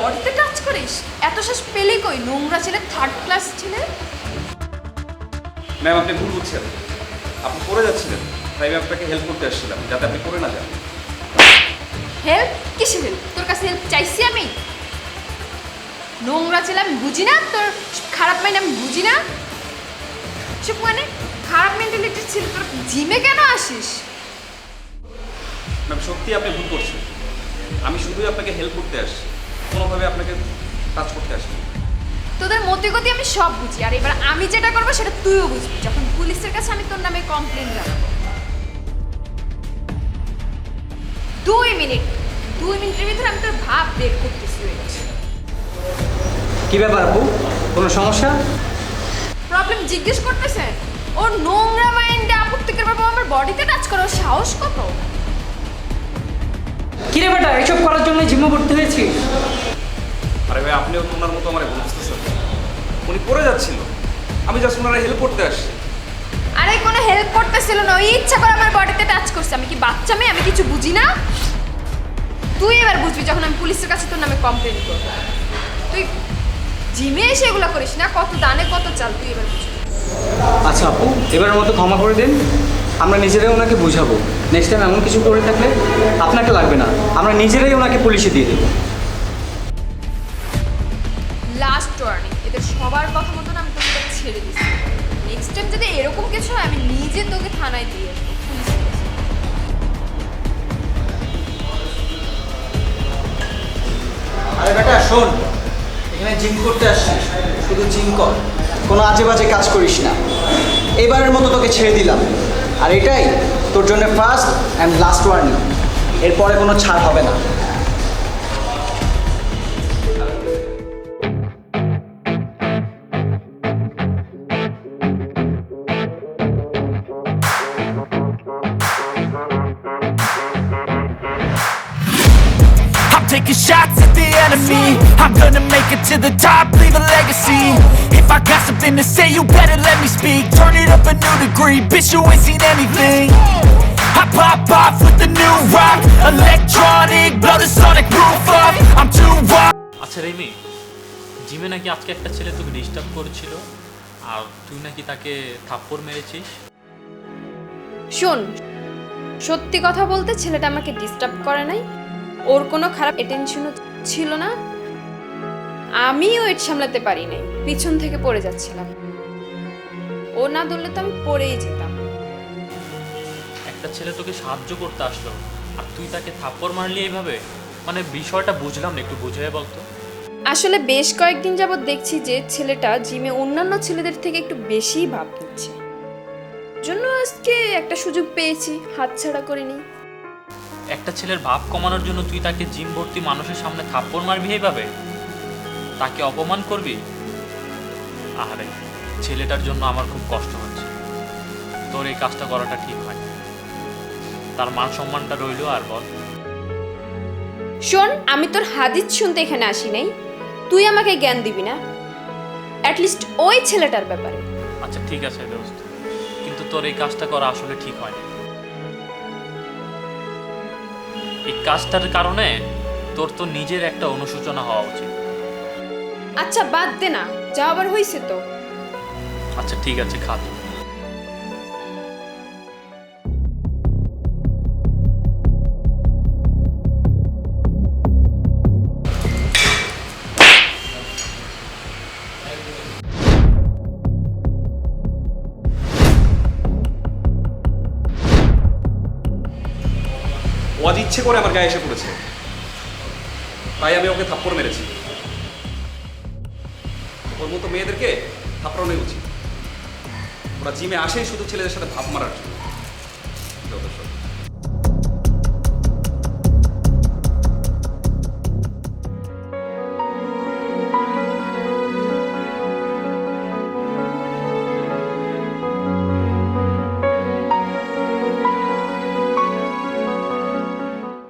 বডিতে টাচ করিস? এত শেষ পেলি কই? নোংরা ছেলে, থার্ড ক্লাস ছেলে। ম্যাম আপনি ভুল বুঝছেন, আপনি পড়ে যাচ্ছিলেন, তাই আমি আপনাকে হেল্প করতে আসছিলাম যাতে আপনি পড়ে না যান। হেল্প? কিসের হেল্প? তোর কাছে হেল্প চাইছি আমি? নোংরা ছেলে আমি বুঝি না, তোর খারাপ মাইন্ড আমি বুঝি না। সব মানে খারাপ মেন্টালিটির ছিল, তোর জিমে কেন আসিস? ম্যাম সত্যি আপনি ভুল করছেন, আমি শুধুই আপনাকে হেল্প করতে আসছি, কোনোভাবে আপনাকে টাচ করতে আসিনি। তোদের মতিগতি আমি সব বুঝি, আর এবার আমি যেটা করবো সেটা তুইও বুঝবি যখন পুলিশের কাছে আমি তোর নামে কমপ্লেন জানাবো। 2 মিনিটের ভিতরে আমি তোর ভাব বের করতেছি। কি ব্যাপার আপু, কোনো সমস্যা? প্রবলেম জিজ্ঞেস করতেছেন? ওর নোংরা মাইন্ডে আপত্তিকর বাবা আমার বডিতে টাচ করার সাহস কত? কি রে বেটা, এসব করার জন্য জিমে ভর্তি হয়েছি? আরে ভাই আপনিও তো ওনার মতো আমার বুঝতেছেন, উনি পড়ে যাচ্ছিল, আমি জাস্ট ওনারা হেল্প করতে আসছি। আরে কোনো হেল্প করতেছিল না, ওই ইচ্ছা করে আমার বডিতে টাচ করছে। আমি কি বাচ্চা মেয়ে? আমি কিছু বুঝি না? তুই এবার বুঝবি যখন আমি পুলিশের কাছে তোর নামে কমপ্লেন করবো। তুই জিমে এসে এগুলো করিস না, কত দানে কত চাল, তুই এবার বুঝবি। আচ্ছা আপু, এবারের মতো ক্ষমা করে দিন, আমরা নিজেরাই ওনাকে বুঝাবো। নেক্সট টাইম এমন কিছু করে থাকলে আপনাকে লাগবে না, আমরা নিজেরাই ওনাকে পুলিশে দিয়ে দেবো। লাস্ট ওয়ার্নিং, এদের সবার কথা মতন আমি তোকে ছেড়ে দিচ্ছি। নেক্সট টাইম যদি এরকম কিছু হয় আমি নিজে তোকে থানায় দিয়ে আসবো, পুলিশের কাছে। আরে বেটা শোন, এখানে জিম করতে আসছিস, শুধু জিম কর, কোনো আজে বাজে কাজ করিস না। এবারের মতো তোকে ছেড়ে দিলাম, আর এটাই তোর জন্য ফার্স্ট অ্যান্ড লাস্ট ওয়ার্নিং। এরপরে কোনো ছাড় হবে না। Taking shots at the enemy. I'm gonna make it to the top, leave a legacy. If I got something to say, you better let me speak. Turn it up a new degree, bitch, you ain't seen anything. I pop off with the new rock, electronic, blow the sonic roof up. I'm too raw. আচ্ছা Remi, জিমে নাকি আজকে একটা ছেলে তোকে disturb করেছিল, আর তুই নাকি তাকে থাপ্পড় মেরেছিস। শোন, সত্যি কথা বলতে ছেলেটা আমাকে ডিস্টার্ব করে নাই, ওর কোনো খারাপ অ্যাটেনশনও ছিল না। আমি ওয়েট সামলাতে পারি নাই, পিছন থেকে পড়ে যাচ্ছিলাম। ও না ধরলে তো আমি পড়েই যেতাম। একটা ছেলে তোকে সাহায্য করতে আসলো আর তুই তাকে থাপ্পড় মারলি এইভাবে, মানে বিষয়টা বুঝলাম না, একটু বুঝিয়ে বলতো। আসলে বেশ কয়েকদিন যাবৎ দেখছি যে ছেলেটা জিমে অন্যান্য ছেলেদের থেকে একটু বেশিই ভাব নিচ্ছে, জন্য আজকে একটা সুযোগ পেয়েছি, হাতছাড়া করিনি। একটা ছেলের ভাব কমানোর জন্য তুই তাকে জিম ভর্তি মানুষের সামনে থাপ্পড় মারবি এইভাবে, তাকে অপমান করবি? আরে ছেলেটার জন্য আমার খুব কষ্ট হচ্ছে, তোর এই কাজটা করাটা ঠিক হয়, তার মান সম্মানটা রইলো। আর বল। শোন, আমি তোর হাদিস শুনতে এখানে আসি নাই, তুই আমাকে জ্ঞান দিবি না, অ্যাটলিস্ট ওই ছেলেটার ব্যাপারে। আচ্ছা ঠিক আছে দোস্ত, কিন্তু তোর এই কাজটা করা আসলে ঠিক হয় না। এই কাজটার কারণে তোর তো নিজের একটা অনুশোচনা হওয়া উচিত। আচ্ছা বাদ দে না, যা আবার হইছে তো। আচ্ছা ঠিক আছে, খা তুই। ও আজ ইচ্ছে করে আমার গায়ে এসে পড়েছে, তাই আমি ওকে থাপ্পড় মেরেছি। ওর মতো মেয়েদেরকে থাপ্পড়ানোই উচিত, ওরা জিমে আসেই শুধু ছেলেদের সাথে ভাব মারার জন্য।